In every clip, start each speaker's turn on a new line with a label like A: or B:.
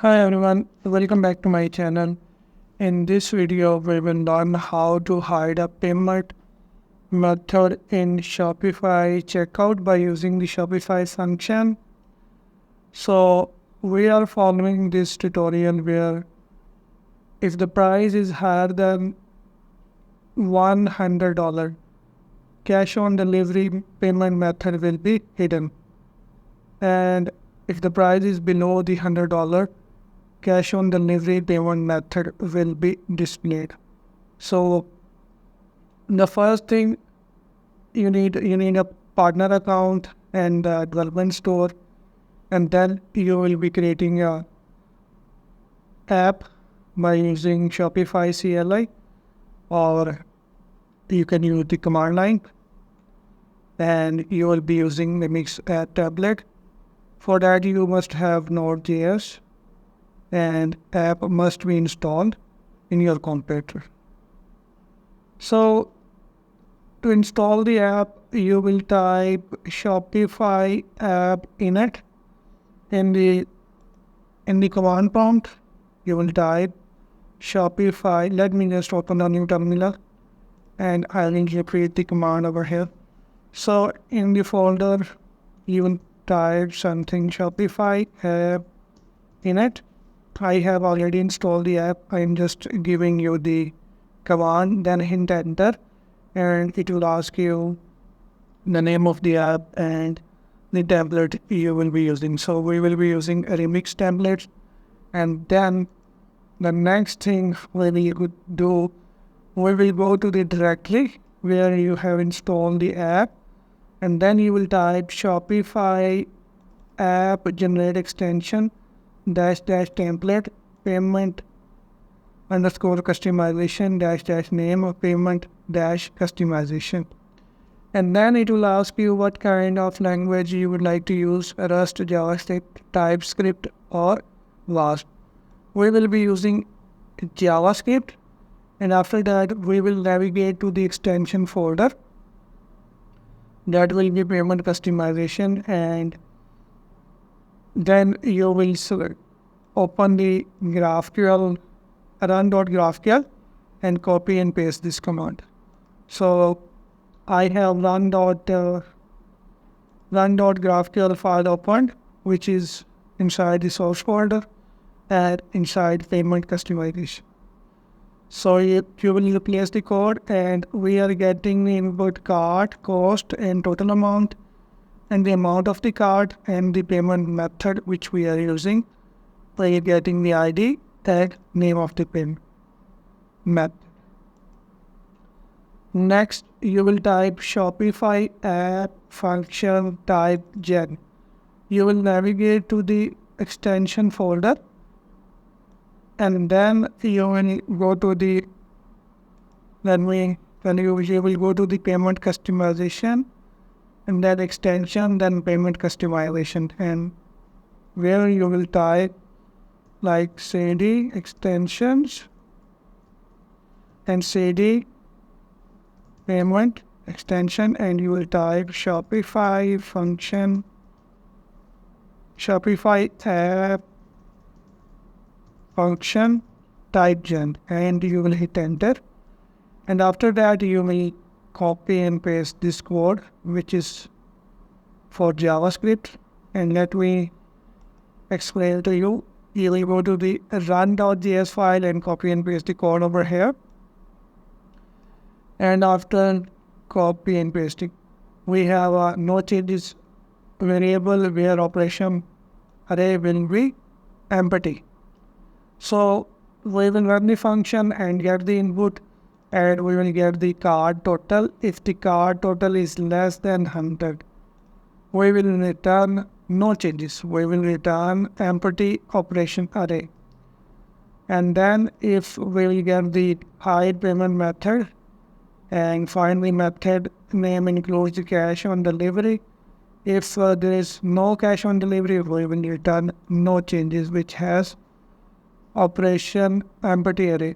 A: Hi everyone, welcome back to my channel. In this video, we will learn how to hide a payment method in Shopify checkout by using the Shopify function. So we are following this tutorial where if the price is higher than $100, cash on delivery payment method will be hidden. And if the price is below the $100, cash on delivery payment method will be displayed. So the first thing you need a partner account and a development store, and then you will be creating a app by using Shopify CLI, or you can use the command line, and you will be using the Mix tablet. For that you must have Node.js and app must be installed in your computer. So to install the app, you will type Shopify App init in the command prompt. You will type Shopify. Let me just open a new terminal and I will repeat the command over here. So in the folder, you will type something Shopify App init. I have already installed the app. I am just giving you the command, then hit enter, and it will ask you the name of the app and the template you will be using. So we will be using a remix template, and then the next thing we will do, we will go to the directory where you have installed the app, and then you will type Shopify app generate extension -- template payment _ customization -- name of payment -- customization. And then it will ask you what kind of language you would like to use: Rust, JavaScript, TypeScript, or Wasp. We will be using JavaScript, and after that we will navigate to the extension folder. That will be payment customization, and then you will open the GraphQL, run.graphql, and copy and paste this command. So I have run.graphql file opened, which is inside the source folder and inside payment customization. So you will replace the code, and we are getting the input cart, cost, and total amount, and the amount of the cart, and the payment method which we are using. We are getting the ID, tag, name of the payment method. Next, you will type Shopify app function type gen. You will navigate to the extension folder, and then you will go to the you will go to the payment customization, and then extension, then payment customization, and where you will type like CD extensions and CD payment extension, and you will type Shopify function, Shopify app function type gen, and you will hit enter. And after that you will copy and paste this code, which is for JavaScript, and let me explain to you. You will go to the run.js file and copy and paste the code over here. And after copy and pasting, we have a no changes variable where operation array will be empty. So we will run the function and get the input, and we will get the cart total. If the cart total is less than 100, we will return no changes. We will return empty operation array. And then if we will get the hide payment method, and finally method name includes the cash on delivery. If there is no cash on delivery, we will return no changes, which has operation empty array.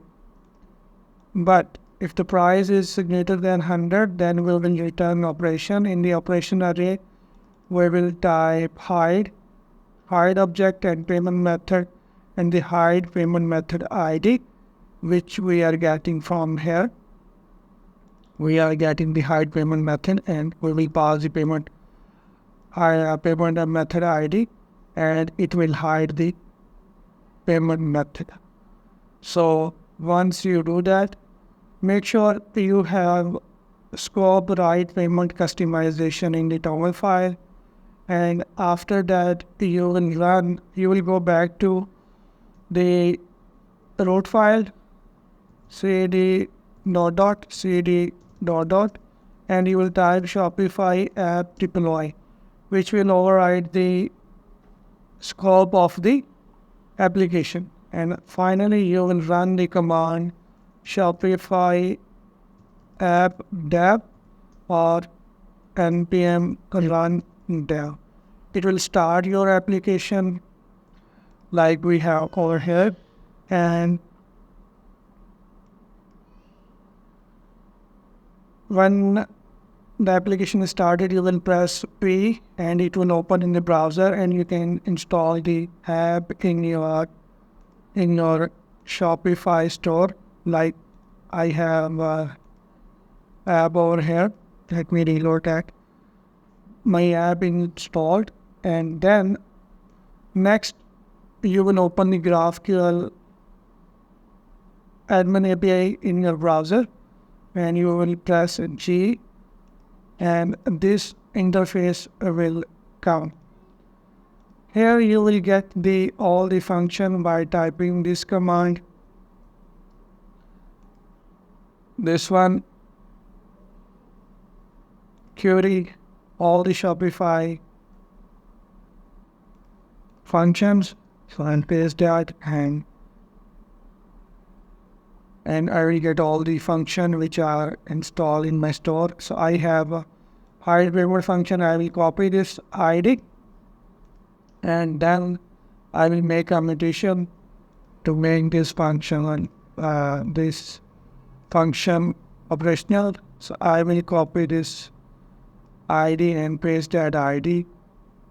A: But if the price is greater than 100, then we will return operation. In the operation array, we will type hide object and payment method, and the hide payment method ID, which we are getting from here. We are getting the hide payment method, and we will pass the payment method ID, and it will hide the payment method. So once you do that, make sure you have scope right payment customization in the toggle file, and after that you will go back to the root file, cd cd and you will type Shopify app deploy, which will override the scope of the application. And finally, you will run the command Shopify app dev or npm run dev. It will start your application like we have over here, and when the application is started, you will press P and it will open in the browser, and you can install the app in your Shopify store. Like I have app over here. Let me reload that. My app installed, and then next you will open the GraphQL admin API in your browser, and you will press G, and this interface will come. Here you will get all the function by typing this command. This one, query all the Shopify functions. So I'll paste that, and I will get all the function which are installed in my store. So I have a hide payment function. I will copy this ID, and then I will make a mutation to make this function operational. So I will copy this ID and paste that ID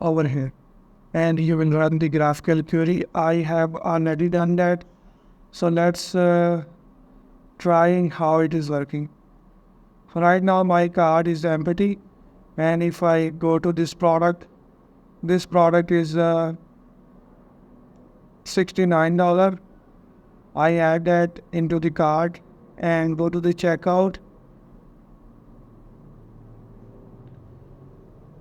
A: over here, and you will run the GraphQL query. I have already done that. So let's trying how it is working. So right now my cart is empty, and if I go to this product is $69. I add that into the cart and go to the checkout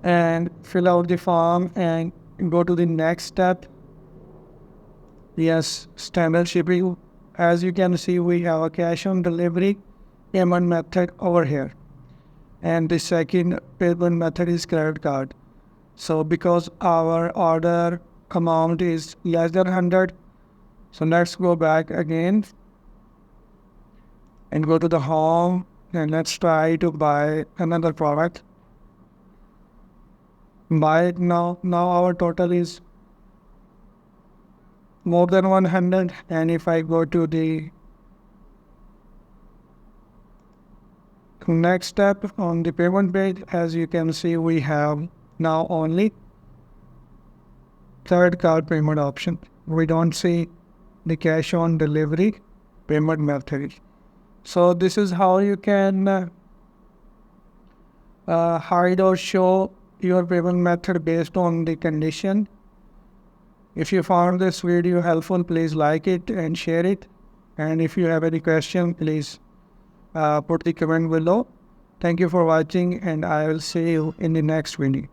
A: and fill out the form and go to the next step. Yes, standard shipping. As you can see, we have a cash on delivery payment method over here, and the second payment method is credit card. So because our order amount is less than 100, so let's go back again and go to the home, and let's try to buy another product. Buy it now. Now our total is more than 100, and if I go to the next step on the payment page, as you can see, we have now only third card payment option. We don't see the cash on delivery payment method. So this is how you can hide or show your payment method based on the condition. If you found this video helpful, please like it and share it. And if you have any question, please put the comment below. Thank you for watching, and I will see you in the next video.